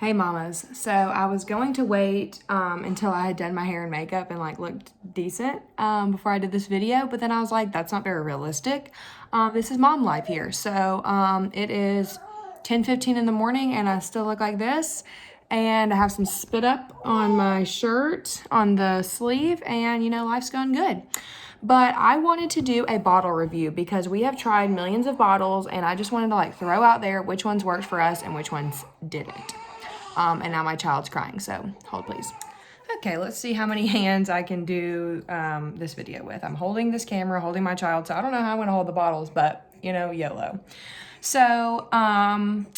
Hey mamas. So I was going to wait until I had done my hair and makeup and like looked decent before I did this video, but then I was like, that's not very realistic. This is mom life here. So it is 10:15 in the morning and I still look like this. And I have some spit up on my shirt on the sleeve, and you know, life's going good. But I wanted to do a bottle review because we have tried millions of bottles and I just wanted to like throw out there which ones worked for us and which ones didn't. And now my child's crying, so hold please. Okay, let's see how many hands I can do this video with. I'm holding this camera, holding my child, so I don't know how I'm gonna hold the bottles, but you know, YOLO. So, I'm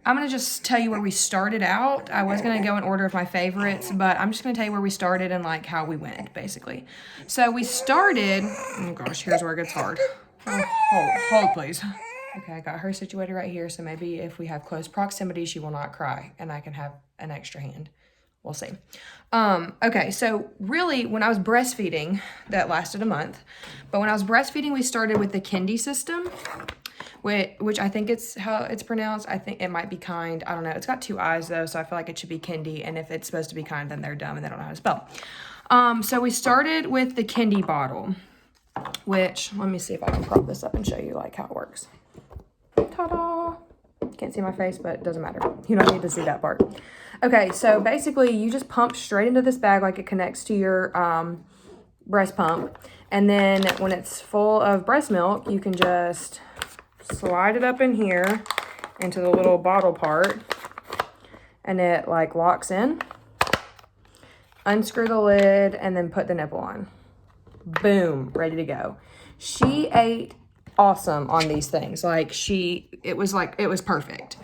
gonna just tell you where we started out. I was gonna go in order of my favorites, but I'm just gonna tell you where we started and like how we went, basically. So we started, oh gosh, here's where it gets hard. Oh, hold please. Okay, I got her situated right here, so maybe if we have close proximity, she will not cry, and I can have an extra hand. We'll see. Okay, so really, when I was breastfeeding, that lasted a month, but when I was breastfeeding, we started with the Kindy system, which I think it's how it's pronounced. I think it might be kind. I don't know. It's got two I's, though, so I feel like it should be Kindy, and if it's supposed to be kind, then they're dumb and they don't know how to spell. So we started with the Kindy bottle, which, let me see if I can prop this up and show you, like, how it works. Ta-da! Can't see my face, but it doesn't matter. You don't need to see that part. Okay, so basically you just pump straight into this bag like it connects to your breast pump. And then when it's full of breast milk, you can just slide it up in here into the little bottle part. And it like locks in. Unscrew the lid and then put the nipple on. Boom, ready to go. She ate awesome on these things. Like it was perfect.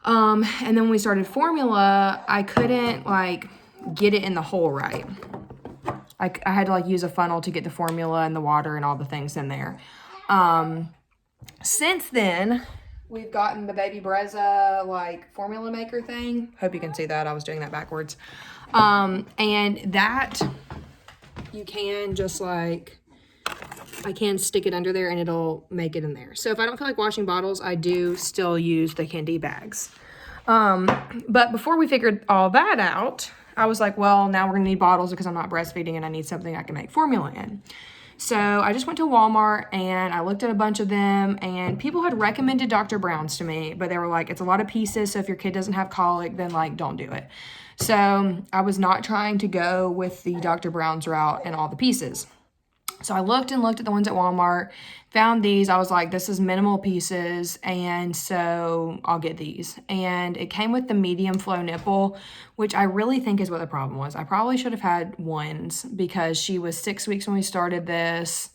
And then when we started formula, I couldn't like get it in the hole right. I had to like use a funnel to get the formula and the water and all the things in there. Since then, we've gotten the Baby Brezza like formula maker thing. Hope you can see that. I was doing that backwards. And that you can just like, I can stick it under there and it'll make it in there. So if I don't feel like washing bottles, I do still use the Kindy bags. But before we figured all that out, I was like, well, now we're gonna need bottles because I'm not breastfeeding and I need something I can make formula in. So I just went to Walmart and I looked at a bunch of them, and people had recommended Dr. Brown's to me, but they were like, it's a lot of pieces. So if your kid doesn't have colic, then like, don't do it. So I was not trying to go with the Dr. Brown's route and all the pieces. So I looked and looked at the ones at Walmart, found these. I was like, this is minimal pieces, and so I'll get these. And it came with the medium flow nipple, which I really think is what the problem was. I probably should have had ones because she was 6 weeks when we started this.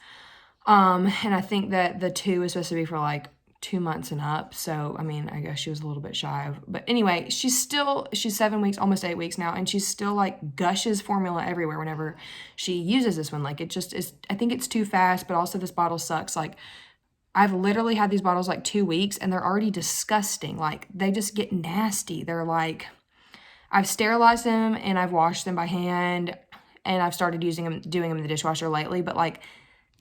And I think that the 2 is supposed to be for like 2 months and up. So, I mean, I guess she was a little bit shy of, but anyway, she's 7 weeks, almost 8 weeks now. And she's still like gushes formula everywhere whenever she uses this one. Like it just is, I think it's too fast, but also this bottle sucks. Like I've literally had these bottles like 2 weeks and they're already disgusting. Like they just get nasty. They're like, I've sterilized them and I've washed them by hand and I've started doing them in the dishwasher lately, but like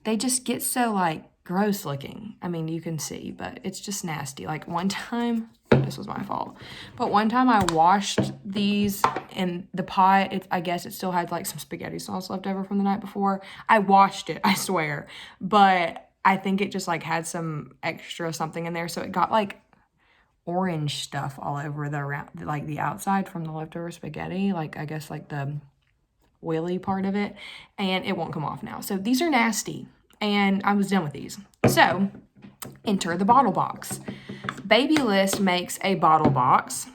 they just get so like gross looking. I mean, you can see, but it's just nasty. Like one time, this was my fault, but one time I washed these in the pot. I guess it still had like some spaghetti sauce left over from the night before. I washed it, I swear, but I think it just like had some extra something in there. So it got like orange stuff all over like the outside from the leftover spaghetti. Like I guess like the oily part of it, and it won't come off now. So these are nasty. And I was done with these. So, enter the bottle box. Babylist makes a bottle box,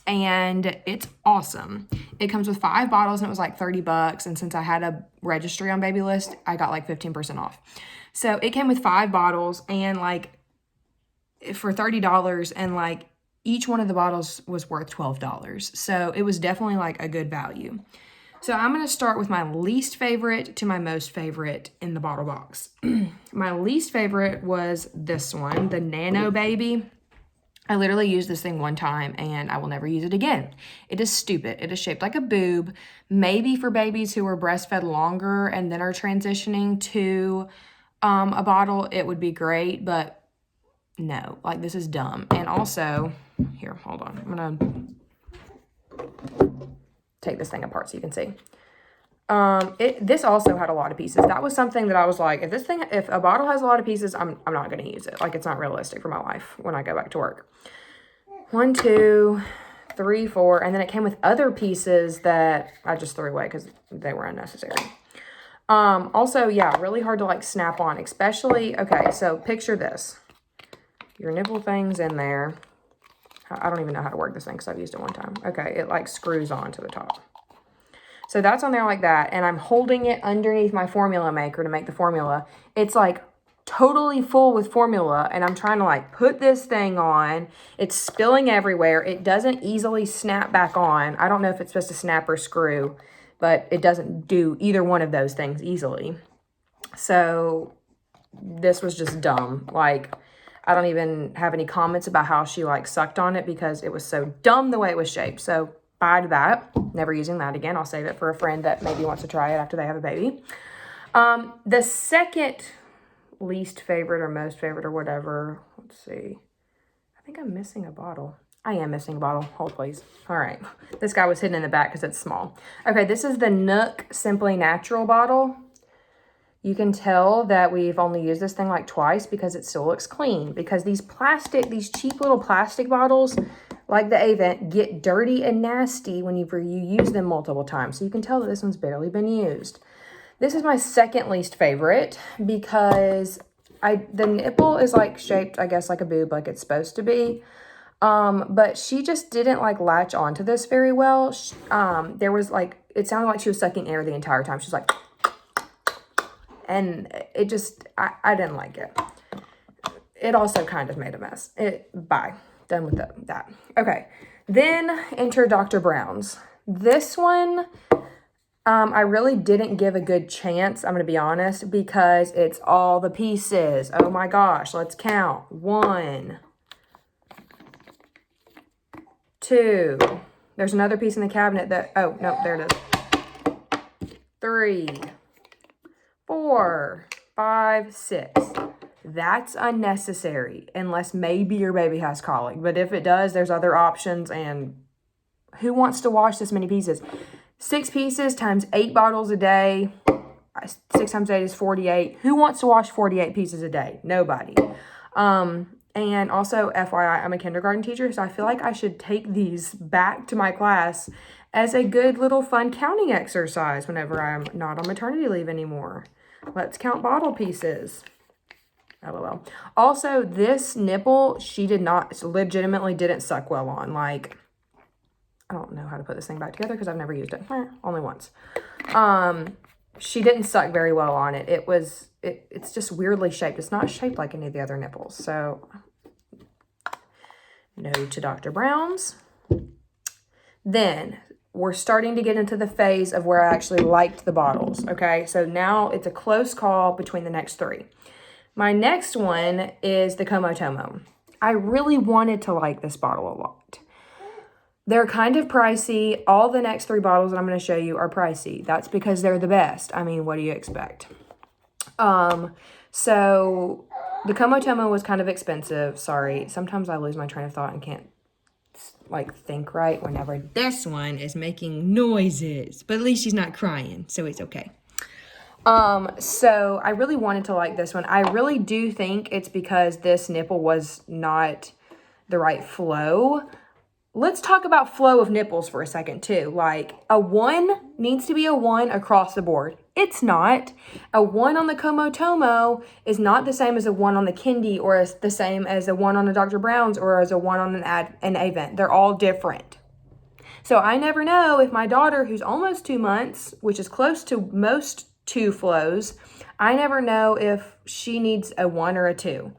and it's awesome. It comes with 5 bottles, and it was like $30. And since I had a registry on Babylist, I got like 15% off. So, it came with 5 bottles, and like for $30, and like each one of the bottles was worth $12. So, it was definitely like a good value. So I'm going to start with my least favorite to my most favorite in the bottle box. My least favorite was this one, the Nanobébé. I literally used this thing one time and I will never use it again. It is stupid. It is shaped like a boob. Maybe for babies who are breastfed longer and then are transitioning to a bottle, it would be great, but no, like this is dumb. And also, here, hold on. I'm gonna take this thing apart so you can see. This also had a lot of pieces. That was something that I was like, if a bottle has a lot of pieces, I'm not going to use it. Like, it's not realistic for my life when I go back to work. 1, 2, 3, 4. And then it came with other pieces that I just threw away because they were unnecessary. Also, yeah, really hard to like snap on, especially, okay, so picture this. Your nipple thing's in there. I don't even know how to work this thing because I've used it one time. Okay, it like screws on to the top. So that's on there like that, and I'm holding it underneath my formula maker to make the formula. It's like totally full with formula, and I'm trying to like put this thing on. It's spilling everywhere. It doesn't easily snap back on. I don't know if it's supposed to snap or screw, but it doesn't do either one of those things easily. So this was just dumb. Like, I don't even have any comments about how she like sucked on it because it was so dumb the way it was shaped. So bye to that. Never using that again. I'll save it for a friend that maybe wants to try it after they have a baby. The second least favorite or most favorite or whatever. Let's see. I think I'm missing a bottle. I am missing a bottle. Hold please. All right. This guy was hidden in the back because it's small. Okay, this is the NUK Simply Natural bottle. You can tell that we've only used this thing like twice because it still looks clean. Because these cheap little plastic bottles, like the Avent, get dirty and nasty whenever you use them multiple times. So you can tell that this one's barely been used. This is my second least favorite because the nipple is like shaped, I guess, like a boob, like it's supposed to be. But she just didn't like latch onto this very well. There was like, it sounded like she was sucking air the entire time. She's like, and it just, I didn't like it. It also kind of made a mess. Bye. Done with that. Okay. Then enter Dr. Brown's. This one, I really didn't give a good chance, I'm going to be honest, because it's all the pieces. Oh my gosh. Let's count. 1, 2. There's another piece in the cabinet that, oh, no, there it is. 3, 4, 5, 6. That's unnecessary unless maybe your baby has colic. But if it does, there's other options. And who wants to wash this many pieces? 6 pieces times 8 bottles a day. 6 times 8 is 48. Who wants to wash 48 pieces a day? Nobody. And also, FYI, I'm a kindergarten teacher, so I feel like I should take these back to my class as a good little fun counting exercise whenever I'm not on maternity leave anymore. Let's count bottle pieces. LOL. Also, this nipple, she legitimately didn't suck well on. Like, I don't know how to put this thing back together because I've never used it. Only once. She didn't suck very well on it. It's just weirdly shaped. It's not shaped like any of the other nipples. So, no to Dr. Brown's. Then, we're starting to get into the phase of where I actually liked the bottles. Okay, so now it's a close call between the next 3. My next one is the Comotomo. I really wanted to like this bottle a lot. They're kind of pricey. All the next 3 bottles that I'm going to show you are pricey. That's because they're the best. I mean, what do you expect? So the Comotomo was kind of expensive. Sorry. Sometimes I lose my train of thought and can't like think right whenever this one is making noises. But at least she's not crying, so it's okay. So I really wanted to like this one. I really do think it's because this nipple was not the right flow. Let's talk about flow of nipples for a second too. Like a 1 needs to be a 1 across the board. It's not. A 1 on the Comotomo is not the same as a 1 on the Kindy or as the same as a 1 on the Dr. Brown's or as a 1 on an Avent. They're all different. So I never know if my daughter, who's almost 2 months, which is close to most 2 flows, I never know if she needs a 1 or a 2.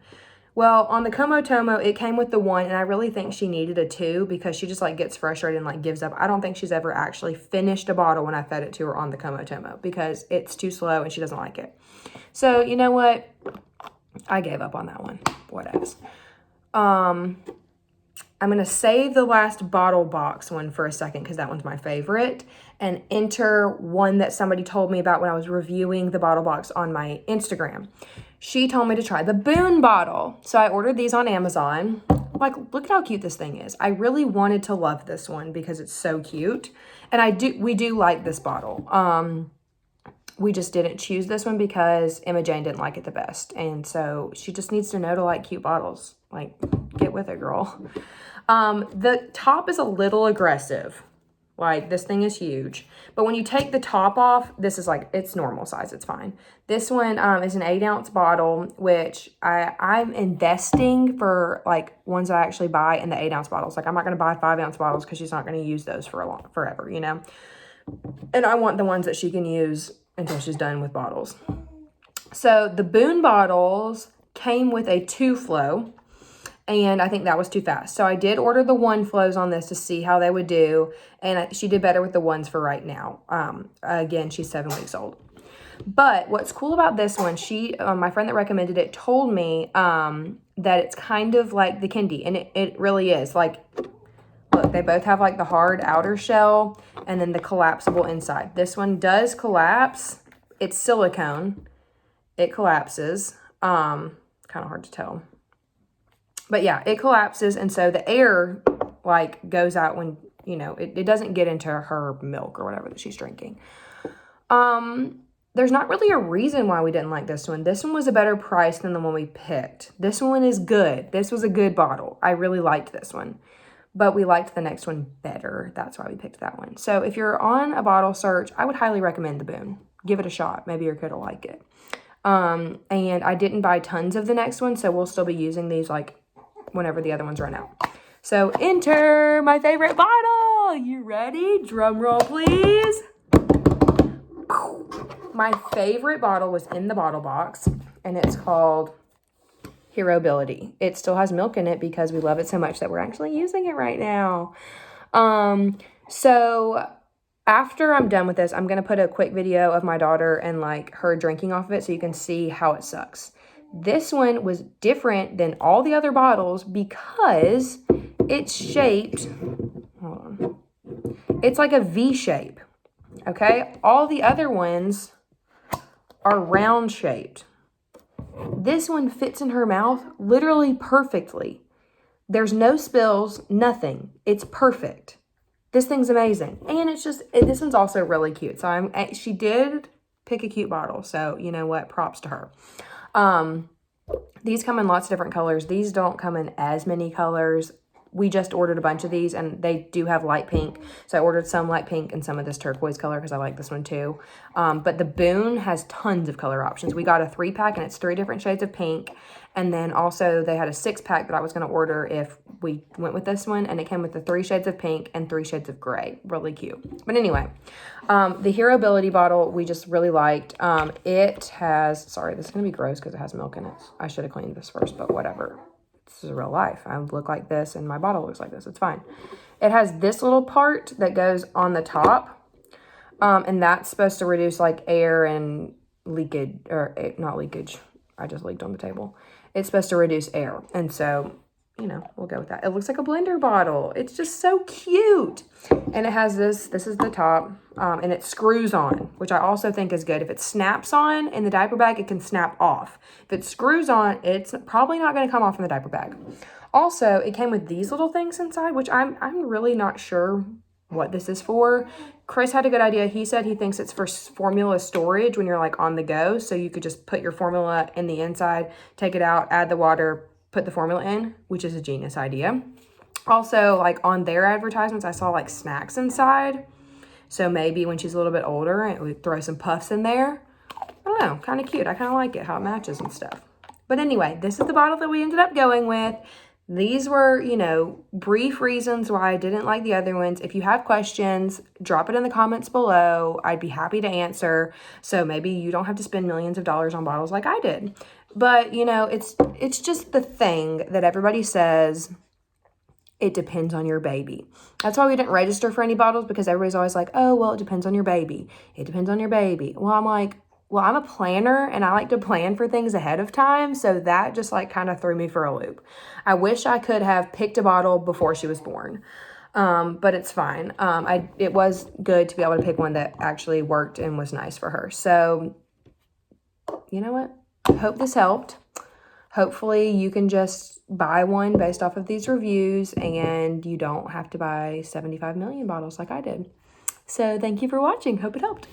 Well, on the Comotomo, it came with the 1, and I really think she needed a 2 because she just like gets frustrated and like gives up. I don't think she's ever actually finished a bottle when I fed it to her on the Comotomo because it's too slow and she doesn't like it. So, you know what? I gave up on that one. Whatevs. I'm going to save the last bottle box one for a second because that one's my favorite and enter one that somebody told me about when I was reviewing the bottle box on my Instagram. She told me to try the Boon bottle. So I ordered these on Amazon. like, look at how cute this thing is. I really wanted to love this one because it's so cute. And we do like this bottle. We just didn't choose this one because Emma Jane didn't like it the best. And so she just needs to know to like cute bottles. Like, get with it, girl. The top is a little aggressive. Like, this thing is huge. But when you take the top off, this is like, it's normal size. It's fine. This one is an 8-ounce bottle, which I'm investing for, like, ones that I actually buy in the 8-ounce bottles. Like, I'm not going to buy 5-ounce bottles because she's not going to use those for forever, you know? And I want the ones that she can use until she's done with bottles. So the Boon bottles came with a 2 flow, and I think that was too fast. So I did order the 1 flows on this to see how they would do, and she did better with the 1s for right now. Again, she's 7 weeks old. But what's cool about this one, my friend that recommended it told me that it's kind of like the Kindy, and it really is. Like, look, they both have like the hard outer shell and then the collapsible inside. This one does collapse. It's silicone. It collapses. Kind of hard to tell. But yeah, it collapses. And so the air like goes out when, you know, it doesn't get into her milk or whatever that she's drinking. There's not really a reason why we didn't like this one. This one was a better price than the one we picked. This one is good. This was a good bottle. I really liked this one. But we liked the next one better. That's why we picked that one. So if you're on a bottle search, I would highly recommend the Boon. Give it a shot. Maybe your kid will like it. And I didn't buy tons of the next one, so we'll still be using these like whenever the other ones run out. So enter my favorite bottle. You ready? Drum roll, please. My favorite bottle was in the bottle box, and it's called Herobility. It still has milk in it because we love it so much that we're actually using it right now. So after I'm done with this, I'm going to put a quick video of my daughter and like her drinking off of it so you can see how it sucks. This one was different than all the other bottles because it's shaped, hold on, it's like a V shape, okay? All the other ones are round shaped. This one fits in her mouth literally perfectly. There's no spills, nothing. It's perfect. This thing's amazing. And it's just, this one's also really cute. So she did pick a cute bottle. So you know what? Props to her. These come in lots of different colors. These don't come in as many colors. We just ordered a bunch of these, and they do have light pink. So I ordered some light pink and some of this turquoise color because I like this one too. But the Boon has tons of color options. We got a 3-pack, and it's 3 different shades of pink. And then also they had a 6-pack that I was going to order if we went with this one. And it came with the 3 shades of pink and 3 shades of gray. Really cute. But anyway, the Herobility bottle we just really liked. It has, sorry, this is going to be gross because it has milk in it. I should have cleaned this first, but whatever. This is real life. I look like this and my bottle looks like this. It's fine. It has this little part that goes on the top. And that's supposed to reduce like air and leakage, or not leakage. I just leaked on the table. It's supposed to reduce air. And so, you know, we'll go with that. It looks like a blender bottle. It's just so cute. And it has this is the top, and it screws on, which I also think is good. If it snaps on in the diaper bag, it can snap off. If it screws on, it's probably not going to come off in the diaper bag. Also, it came with these little things inside, which I'm really not sure what this is for. Chris had a good idea. He said he thinks it's for formula storage when you're like on the go. So you could just put your formula in the inside, take it out, add the water, put the formula in, which is a genius idea. Also, like on their advertisements, I saw like snacks inside. So maybe when she's a little bit older, it would throw some puffs in there. I don't know, kind of cute. I kind of like it, how it matches and stuff. But anyway, this is the bottle that we ended up going with. These were, you know, brief reasons why I didn't like the other ones. If you have questions, drop it in the comments below. I'd be happy to answer. So maybe you don't have to spend millions of dollars on bottles like I did. But, you know, it's just the thing that everybody says, it depends on your baby. That's why we didn't register for any bottles, because everybody's always like, oh, well, it depends on your baby. It depends on your baby. Well, I'm like, well, I'm a planner and I like to plan for things ahead of time. So that just like kind of threw me for a loop. I wish I could have picked a bottle before she was born. But it's fine. It was good to be able to pick one that actually worked and was nice for her. So, you know what? I hope this helped. hopefully you can just buy one based off of these reviews and you don't have to buy 75 million bottles like I did. So thank you for watching. Hope it helped.